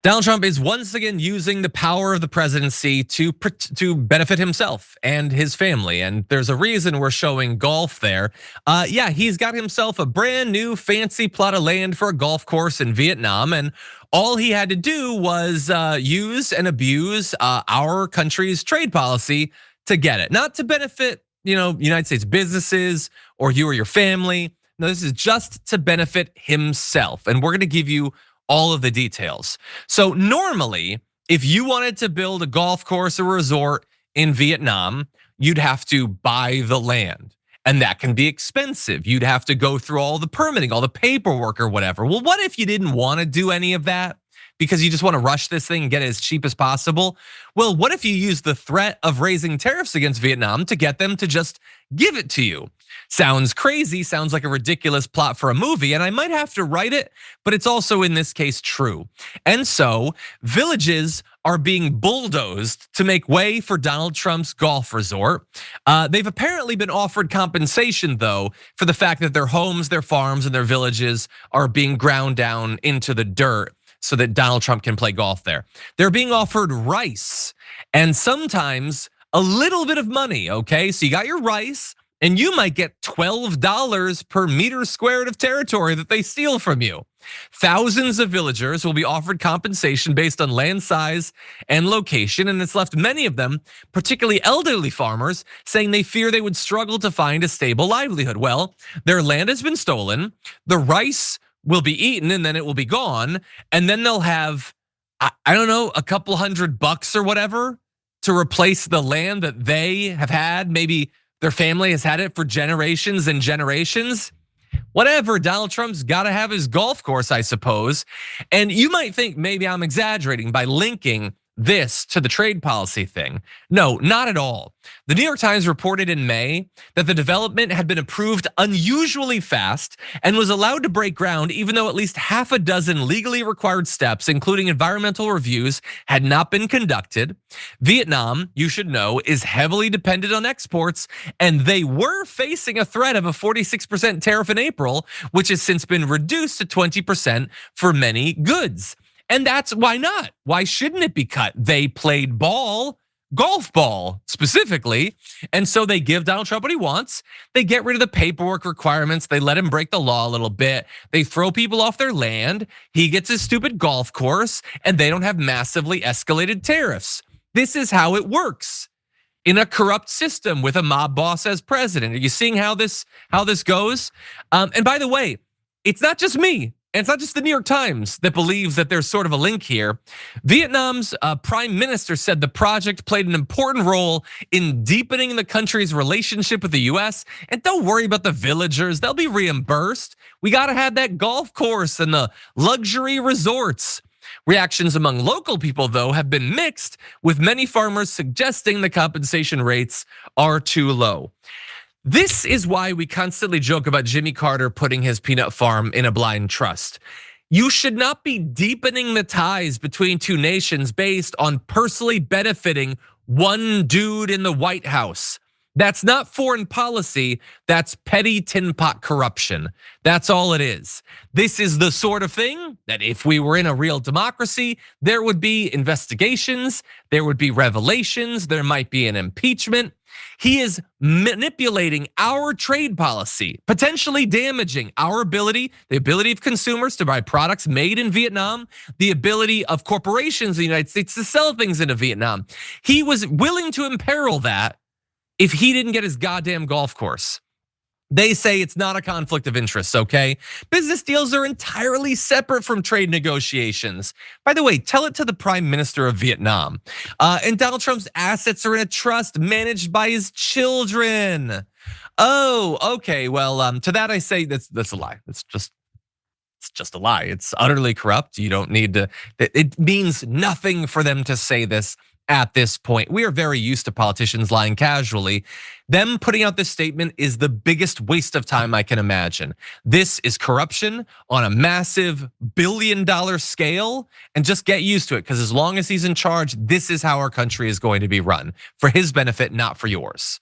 Donald Trump is once again using the power of the presidency to benefit himself and his family. And there's a reason we're showing golf there. Yeah, he's got himself a brand new fancy plot of land for a golf course in Vietnam. And all he had to do was use and abuse our country's trade policy to get it. Not to benefit, United States businesses or you or your family. No, this is just to benefit himself. And we're gonna give you all of the details. So normally, if you wanted to build a golf course or resort in Vietnam, you'd have to buy the land. And that can be expensive. You'd have to go through all the permitting, all the paperwork or whatever. Well, what if you didn't want to do any of that? Because you just want to rush this thing and get it as cheap as possible? Well, what if you use the threat of raising tariffs against Vietnam to get them to just give it to you? Sounds crazy, sounds like a ridiculous plot for a movie, and I might have to write it, but it's also in this case true. And so villages are being bulldozed to make way for Donald Trump's golf resort. They've apparently been offered compensation though for the fact that their homes, their farms, and their villages are being ground down into the dirt so that Donald Trump can play golf there. They're being offered rice and sometimes a little bit of money, okay? So you got your rice, and you might get $12 per meter squared of territory that they steal from you. Thousands of villagers will be offered compensation based on land size and location, and it's left many of them, particularly elderly farmers, saying they fear they would struggle to find a stable livelihood. Well, their land has been stolen, the rice will be eaten and then it will be gone, and then they'll have, I don't know, a couple $100 or whatever to replace the land that they have had. Maybe their family has had it for generations and generations. Whatever, Donald Trump's got to have his golf course, I suppose. And you might think maybe I'm exaggerating by linking this to the trade policy thing. No, not at all. The New York Times reported in May that the development had been approved unusually fast and was allowed to break ground even though at least half a dozen legally required steps, including environmental reviews, had not been conducted. Vietnam, you should know, is heavily dependent on exports, and they were facing a threat of a 46% tariff in April, which has since been reduced to 20% for many goods. And that's why not? Why shouldn't it be cut? They played ball, golf ball specifically. And so they give Donald Trump what he wants. They get rid of the paperwork requirements. They let him break the law a little bit. They throw people off their land. He gets his stupid golf course and they don't have massively escalated tariffs. This is how it works in a corrupt system with a mob boss as president. Are you seeing how this goes? And by the way, it's not just me. And it's not just the New York Times that believes that there's sort of a link here. Vietnam's prime minister said the project played an important role in deepening the country's relationship with the US. And don't worry about the villagers, they'll be reimbursed. We gotta have that golf course and the luxury resorts. Reactions among local people, though, have been mixed, with many farmers suggesting the compensation rates are too low. This is why we constantly joke about Jimmy Carter putting his peanut farm in a blind trust. You should not be deepening the ties between two nations based on personally benefiting one dude in the White House. That's not foreign policy, that's petty tin pot corruption. That's all it is. This is the sort of thing that if we were in a real democracy, there would be investigations, there would be revelations, there might be an impeachment. He is manipulating our trade policy, potentially damaging our ability, the ability of consumers to buy products made in Vietnam, the ability of corporations in the United States to sell things into Vietnam. He was willing to imperil that if he didn't get his goddamn golf course. They say it's not a conflict of interest, okay? Business deals are entirely separate from trade negotiations. By the way, tell it to the prime minister of Vietnam. And Donald Trump's assets are in a trust managed by his children. Oh, okay, well, to that I say that's a lie. It's just a lie. It's utterly corrupt. You don't need to, it means nothing for them to say this at this point. We are very used to politicians lying casually. Them putting out this statement is the biggest waste of time I can imagine. This is corruption on a massive billion-dollar scale, and just get used to it, because as long as he's in charge, this is how our country is going to be run, for his benefit, not for yours.